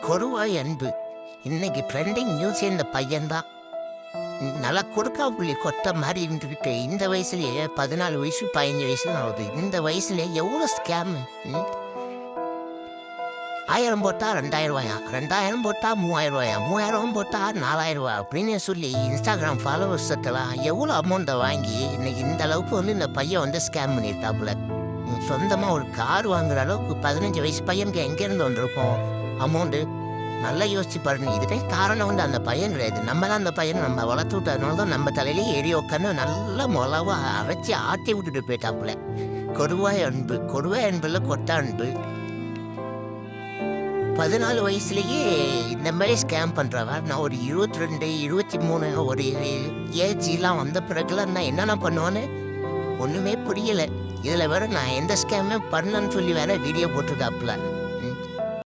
கொடுவாய் அன்பு. இன்னைக்கு trending news இந்த பையன்தான். நல்லா கொடுக்கா புள்ளி கொட்ட மாதிரி இருந்துக்கிட்டு இந்த வயசுலயே 14 வயசு 15 வயசு தான் ஆகுது. இந்த வயசுல எவ்வளோ ஸ்கேம். 1000 போட்டா 2000 ரூபாயா, 2000 போட்டா 3000 ரூபாயா, 3000 போட்டா 4000 ரூபா அப்படின்னு சொல்லி இன்ஸ்டாகிராம் ஃபாலோவர்ஸ்க்கெல்லாம் எவ்வளோ அமௌண்ட்டை வாங்கி இன்னைக்கு இந்த அளவுக்கு இந்த பையன் ஸ்கேம் பண்ணியிருக்காப்புல. சொந்தமாக ஒரு கார் வாங்குற அளவுக்கு 15 வயசு பையனுக்கு எங்கேருந்து வந்திருப்போம் அமௌண்ட்டு? நல்லா யோசிச்சு பாருங்க. இதுக்கே காரணம் அந்த பையன் கிடையாது, நம்ம தான். அந்த பையன் நம்ம வளர்த்து விட்டதுனால தான் நம்ம தலையிலே ஏறி உட்காந்து நல்லா மிளவா அரைச்சி ஆட்டி விட்டுட்டு போயிட்டாப்புல. கொடுவாய் அன்பு. கொடுவாய் அன்புல கொட்ட அன்பு. 14 வயசுலேயே இந்த மாதிரி ஸ்கேம் பண்ணுறவ. நான் ஒரு 22 23 ஒரு ஏஜ்லாம் வந்த பிறகுலாம் நான் என்னென்ன பண்ணுவேன்னு ஒன்றுமே புரியலை. இதில் வேற நான் எந்த ஸ்கேமே பண்ணலன்னு சொல்லி வேற வீடியோ போட்டுருக்காப்புல.